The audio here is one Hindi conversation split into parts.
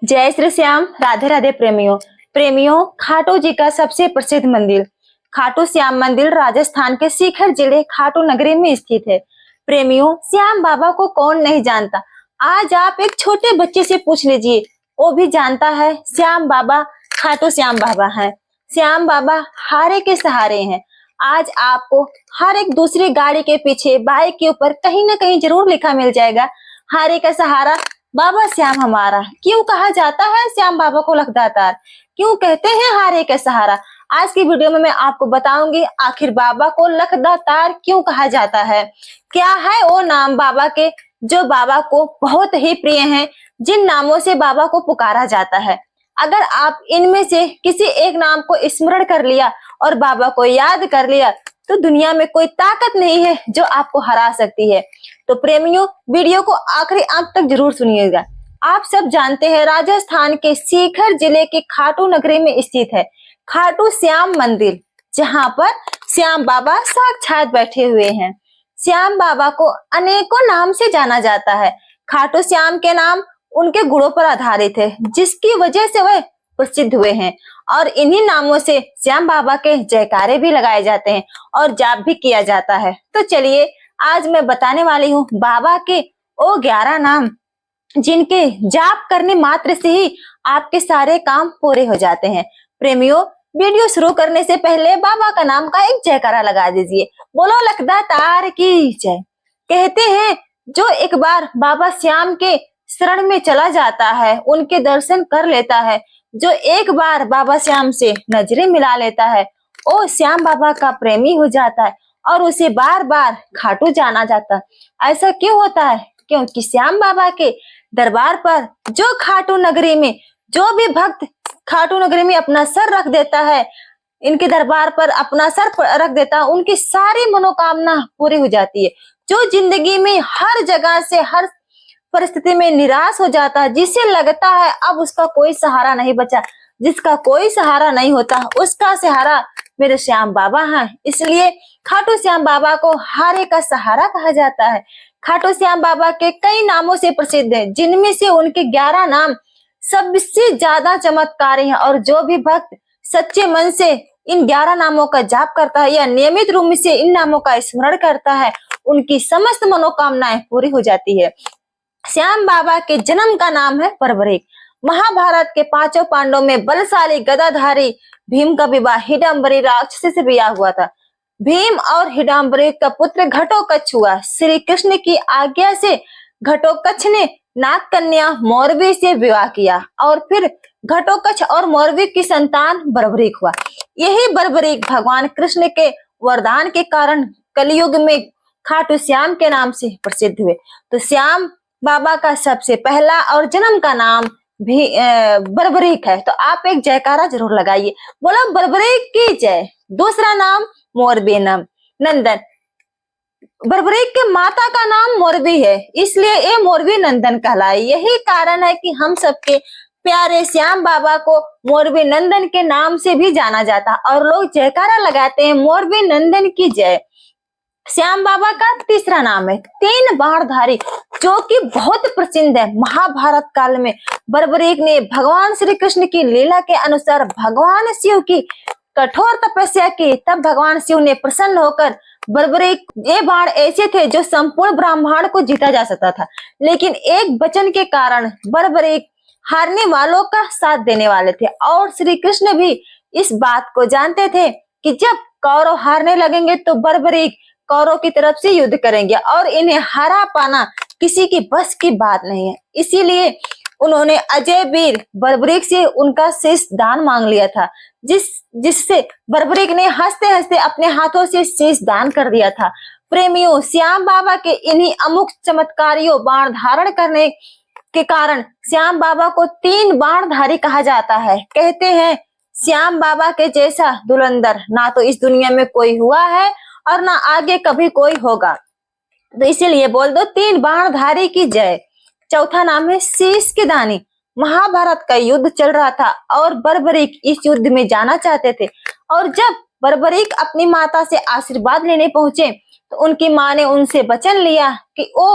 जय श्री श्याम। राधे राधे प्रेमियों। खाटू जी का सबसे प्रसिद्ध मंदिर खाटू श्याम मंदिर राजस्थान के सीकर जिले खाटू नगरी में स्थित है। प्रेमियों, श्याम बाबा को कौन नहीं जानता। आज आप एक छोटे बच्चे से पूछ लीजिए, वो भी जानता है श्याम बाबा खाटू श्याम बाबा है। श्याम बाबा हारे के सहारे हैं। आज आपको हर एक दूसरी गाड़ी के पीछे, बाइक के ऊपर कहीं ना कहीं जरूर लिखा मिल जाएगा, हारे का सहारा बाबा श्याम हमारा। क्यों कहा जाता है श्याम बाबा को लखदातार, क्यों कहते हैं हारे का सहारा? आज की वीडियो में मैं आपको बताऊंगी आखिर बाबा को लखदातार क्यों कहा जाता है। क्या है वो नाम बाबा के जो बाबा को बहुत ही प्रिय हैं, जिन नामों से बाबा को पुकारा जाता है। अगर आप इनमें से किसी एक नाम को स्मरण कर लिया और बाबा को याद कर लिया तो दुनिया में कोई ताकत नहीं है जो आपको हरा सकती है। तो प्रेमियों, वीडियो को आखिरी अंत तक जरूर सुनिएगा। आप सब जानते हैं राजस्थान के सीकर जिले के खाटू नगरी में स्थित है खाटू श्याम मंदिर, जहां पर श्याम बाबा साक्षात बैठे हुए हैं। श्याम बाबा को अनेकों नाम से जाना जाता है। खाटू श्याम के नाम उनके गुणों पर आधारित है, जिसकी वजह से वह प्रसिद्ध हुए हैं और इन्हीं नामों से श्याम बाबा के जयकारे भी लगाए जाते हैं और जाप भी किया जाता है। तो चलिए, आज मैं बताने वाली हूँ बाबा के वो 11 नाम, जिनके जाप करने मात्र से ही आपके सारे काम पूरे हो जाते हैं। प्रेमियों, वीडियो शुरू करने से पहले बाबा का नाम का एक जयकारा लगा दीजिए। बोलो लखदातार की जय। कहते हैं जो एक बार बाबा श्याम के शरण में चला जाता है, उनके दर्शन कर लेता है, जो एक बार बाबा श्याम से नजरें मिला लेता है, वो श्याम बाबा का प्रेमी हो जाता है और उसे बार बार खाटू जाना जाता है। ऐसा क्यों होता है? क्योंकि श्याम बाबा के दरबार पर जो खाटू नगरी में जो भी भक्त खाटू नगरी में अपना सर रख देता है, इनके दरबार पर अपना सर रख देता है, उनकी सारी मनोकामना पूरी हो जाती है। जो जिंदगी में हर जगह से हर परिस्थिति में निराश हो जाता है, जिसे लगता है अब उसका कोई सहारा नहीं बचा, जिसका कोई सहारा नहीं होता, उसका सहारा मेरे श्याम बाबा हैं। इसलिए खाटू श्याम बाबा को हारे का सहारा कहा जाता है। खाटू श्याम बाबा के कई नामों से प्रसिद्ध है, जिनमें से उनके 11 नाम सबसे ज्यादा चमत्कारी हैं और जो भी भक्त सच्चे मन से इन 11 नामों का जाप करता है या नियमित रूप से इन नामों का स्मरण करता है, उनकी समस्त मनोकामनाएं पूरी हो जाती है। श्याम बाबा के जन्म का नाम है बर्बरीक। महाभारत के 5 पांडवों में बलशाली गदाधारी भीम का विवाह हिडम्बरी राक्षसी से ब्याह हुआ था। भीम और हिडम्बरी का पुत्र घटोत्कच हुआ। श्री कृष्ण की आज्ञा से घटोत्कच ने नाग कन्या मौरवी से विवाह किया और फिर घटोत्कच और मौरवी की संतान बर्बरीक हुआ। यही बर्बरीक भगवान कृष्ण के वरदान के कारण कलयुग में खाटू श्याम के नाम से प्रसिद्ध हुए। तो श्याम बाबा का सबसे पहला और जन्म का नाम भी बर्बरीक है। तो आप एक जयकारा जरूर लगाइए, बोलो बर्बरीक की जय। दूसरा नाम मोरबी नंदन। बर्बरीक के माता का नाम मोरबी है, इसलिए ये मोरबी नंदन कहलाए। यही कारण है कि हम सबके प्यारे श्याम बाबा को मोरबी नंदन के नाम से भी जाना जाता और लोग जयकारा लगाते हैं, मोरबी नंदन की जय। श्याम बाबा का तीसरा नाम है 3 बाणधारी, जो कि बहुत प्रसिद्ध है। महाभारत काल में बर्बरीक ने भगवान श्री कृष्ण की लीला के अनुसार भगवान शिव की कठोर तपस्या की। तब भगवान शिव ने प्रसन्न होकर बर्बरीक, ये बाण ऐसे थे जो संपूर्ण ब्रह्मांड को जीता जा सकता था, लेकिन एक वचन के कारण बर्बरीक हारने वालों का साथ देने वाले थे और श्री कृष्ण भी इस बात को जानते थे कि जब कौरव हारने लगेंगे तो बर्बरीक कौरव की तरफ से युद्ध करेंगे और इन्हें हरा पाना किसी की बस की बात नहीं है। इसीलिए उन्होंने अजय वीर बर्बरीक से उनका शीश दान मांग लिया था, जिससे बर्बरीक ने हंसते हंसते अपने हाथों से शीश दान कर दिया था। प्रेमियों, श्याम बाबा के इन्हीं अमुक चमत्कारियों बाण धारण करने के कारण श्याम बाबा को 3 बाणधारी कहा जाता है। कहते हैं श्याम बाबा के जैसा धुरंधर ना तो इस दुनिया में कोई हुआ है और ना आगे कभी कोई होगा। तो इसीलिए बोल दो 3 बाणधारी की जय। चौथा नाम है शीश की दानी। महाभारत का युद्ध चल रहा था और बर्बरीक इस युद्ध में जाना चाहते थे और जब बर्बरीक अपनी माता से आशीर्वाद लेने पहुंचे तो उनकी माँ ने उनसे वचन लिया कि वो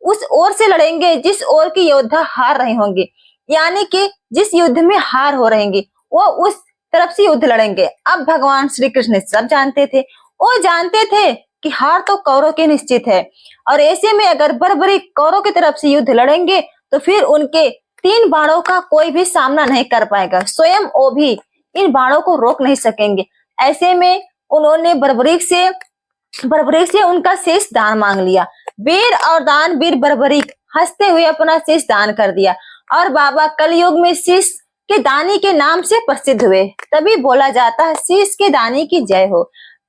उस ओर से लड़ेंगे जिस ओर की योद्धा हार रहे होंगे। यानी कि जिस युद्ध में हार हो रहेंगी वो उस तरफ से युद्ध लड़ेंगे। अब भगवान श्री कृष्ण सब जानते थे, वो जानते थे कि हार तो कौरव की निश्चित है, और ऐसे में अगर बर्बरीक कौरव की तरफ से युद्ध लड़ेंगे तो फिर उनके 3 बाणों का कोई भी सामना नहीं कर पाएगा, स्वयं वो भी इन बाणों को रोक नहीं सकेंगे। ऐसे में उन्होंने बर्बरीक से उनका शेष दान मांग लिया। वीर और दानवीर बर्बरीक हंसते हुए अपना शेष दान कर दिया और बाबा कलयुग में शीश के दानी के नाम से प्रसिद्ध हुए। तभी बोला जाता है शीश के दानी की जय हो।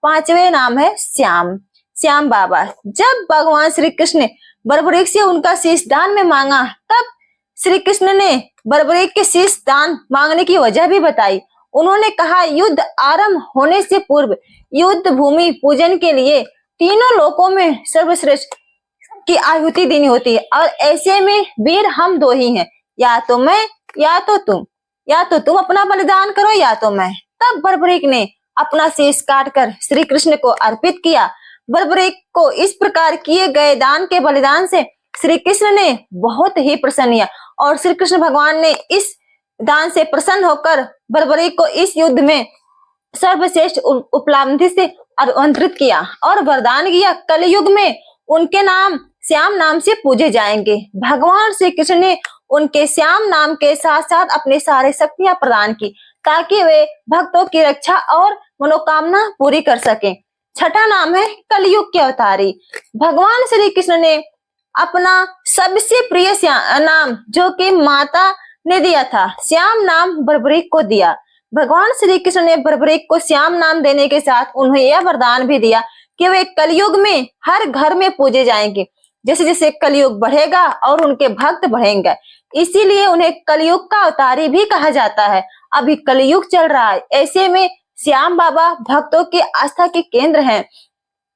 5वें नाम है श्याम बाबा। जब भगवान श्री कृष्ण बर्बरीक से उनका शीश दान में मांगा, तब श्री कृष्ण ने बर्बरीक के शीश दान मांगने की वजह भी बताई। उन्होंने कहा, युद्ध आरंभ होने से पूर्व युद्ध भूमि पूजन के लिए तीनों लोकों में सर्वश्रेष्ठ की आहुति देनी होती है, और ऐसे में वीर हम 2 ही हैं, या तो मैं या तो तुम अपना बलिदान करो या तो मैं। तब बर्बरीक ने अपना शीश काटकर श्री कृष्ण को अर्पित किया। बर्बरीक को इस प्रकार किए गए दान के बलिदान से श्री कृष्ण ने बहुत ही प्रसन्न किया, और श्री कृष्ण भगवान ने इस दान से प्रसन्न होकर बर्बरीक को इस युद्ध में सर्वश्रेष्ठ उपलब्धि से आमंत्रित किया और वरदान किया, कलयुग में उनके नाम श्याम नाम से पूजे जाएंगे। भगवान श्री कृष्ण ने उनके श्याम नाम के साथ साथ अपनी सारी शक्तियां प्रदान की, ताकि वे भक्तों की रक्षा और मनोकामना पूरी कर सकें। 6ठा नाम है कलयुग के अवतारी। भगवान श्री कृष्ण ने अपना सबसे प्रिय नाम, जो कि माता ने दिया था, श्याम नाम बर्बरीक को दिया। भगवान श्री कृष्ण ने बर्बरीक को श्याम नाम देने के साथ उन्हें यह वरदान भी दिया कि वे कलयुग में हर घर में पूजे जाएंगे। जैसे जैसे कलयुग बढ़ेगा और उनके भक्त बढ़ेंगे, इसीलिए उन्हें कलयुग का अवतारी भी कहा जाता है। अभी कलयुग चल रहा है, ऐसे में श्याम बाबा भक्तों की आस्था के केंद्र हैं।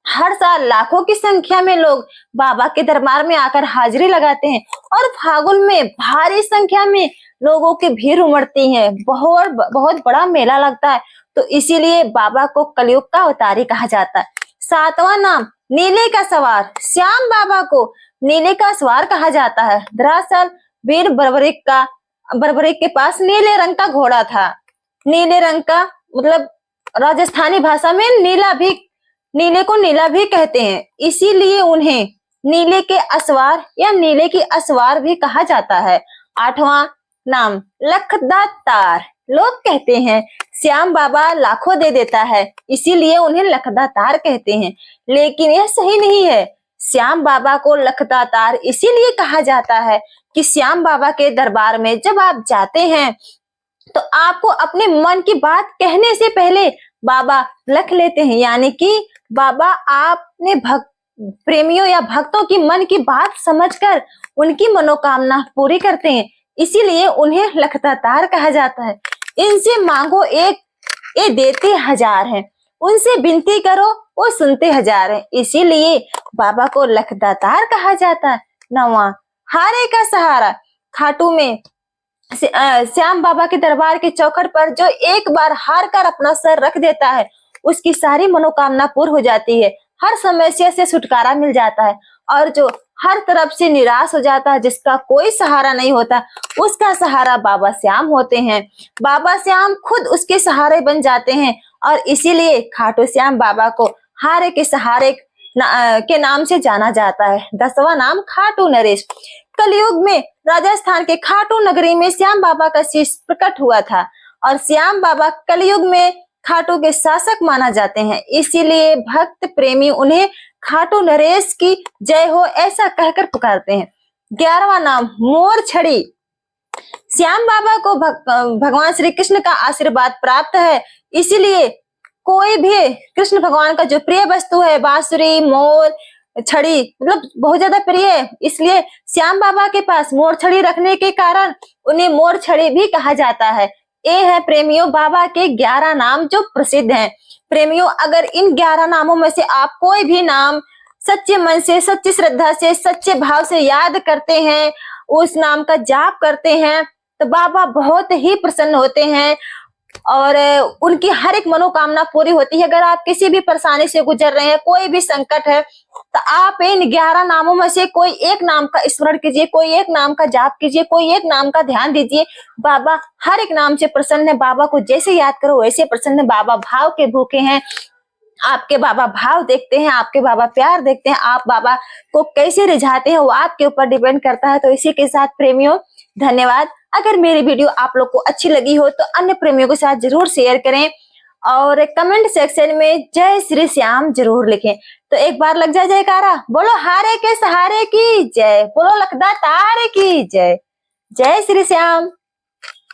हर साल लाखों की संख्या में लोग बाबा के दरबार में आकर हाजिरी लगाते हैं, और फागुन में भारी संख्या में लोगों की भीड़ उमड़ती है। बहुत बड़ा मेला लगता है, तो इसीलिए बाबा को कलयुग का अवतारी कहा जाता है। 7वां नाम नीले का सवार। श्याम बाबा को नीले का सवार कहा जाता है। दरअसल वीर बर्बरीक के पास नीले रंग का घोड़ा था। नीले रंग का मतलब राजस्थानी भाषा में नीले को नीला भी कहते हैं, इसीलिए उन्हें नीले के असवार या नीले की असवार भी कहा जाता है। 8वां नाम लखदातार। लोग कहते हैं श्याम बाबा लाखों दे देता है, इसीलिए उन्हें लखदातार कहते हैं, लेकिन यह सही नहीं है। श्याम बाबा को लखदातार इसीलिए कहा जाता है कि श्याम बाबा के दरबार में जब आप जाते हैं तो आपको अपने मन की बात कहने से पहले बाबा लख लेते हैं, यानी कि बाबा आपने प्रेमियों या भक्तों की मन की बात समझकर उनकी मनोकामना पूरी करते हैं, इसीलिए उन्हें लखदातार कहा जाता है। इनसे मांगो एक, ये देते 1000 हैं, उनसे विनती करो वो सुनते 1000 हैं, इसीलिए बाबा को लखदातार कहा जाता है। 9वां हारे का सहारा। खाटू में श्याम बाबा के दरबार के चौखट पर जो एक बार हार कर अपना सर रख देता है, उसकी सारी मनोकामना पूर्ण हो जाती है, हर समस्या से छुटकारा मिल जाता है, और जो हर तरफ से निराश हो जाता है, जिसका कोई सहारा नहीं होता, उसका सहारा बाबा श्याम होते हैं। बाबा श्याम खुद उसके सहारे बन जाते हैं, और इसीलिए खाटू श्याम बाबा को हारे के सहारे के नाम से जाना जाता है। 10वां नाम खाटू नरेश। कलयुग में राजस्थान के खाटू नगरी में श्याम बाबा का शीश प्रकट हुआ था, और श्याम बाबा कलयुग में खाटू के शासक माना जाते हैं, इसीलिए भक्त प्रेमी उन्हें खाटू नरेश की जय हो ऐसा कहकर पुकारते हैं। 11वां नाम मोर छड़ी। श्याम बाबा को भगवान श्री कृष्ण का आशीर्वाद प्राप्त है, इसीलिए कोई भी कृष्ण भगवान का जो प्रिय वस्तु है, बांसुरी, मोर छड़ी मतलब बहुत ज्यादा प्रिय है, इसलिए श्याम बाबा के पास मोर छड़ी रखने के कारण उन्हें मोर छड़ी भी कहा जाता है। ये है प्रेमियों बाबा के 11 नाम जो प्रसिद्ध हैं। प्रेमियों, अगर इन 11 नामों में से आप कोई भी नाम सच्चे मन से, सच्ची श्रद्धा से, सच्चे भाव से याद करते हैं, उस नाम का जाप करते हैं, तो बाबा बहुत ही प्रसन्न होते हैं। और उनकी हर एक मनोकामना पूरी होती है। अगर आप किसी भी परेशानी से गुजर रहे हैं, कोई भी संकट है, तो आप इन 11 नामों में से कोई एक नाम का स्मरण कीजिए, कोई एक नाम का जाप कीजिए, कोई एक नाम का ध्यान दीजिए। बाबा हर एक नाम से प्रसन्न है। बाबा को जैसे याद करो वैसे प्रसन्न है। बाबा भाव के भूखे हैं। आपके बाबा भाव देखते हैं, आपके बाबा प्यार देखते हैं। आप बाबा को कैसे रिझाते हैं वो आपके ऊपर डिपेंड करता है। तो इसी के साथ प्रेमियों, धन्यवाद। अगर मेरी वीडियो आप लोग को अच्छी लगी हो तो अन्य प्रेमियों के साथ जरूर शेयर करें और कमेंट सेक्शन में जय श्री श्याम जरूर लिखें। तो एक बार लग जाए जयकारा, बोलो हारे के सहारे की जय, बोलो लखदा तारे की जय। जय श्री श्याम।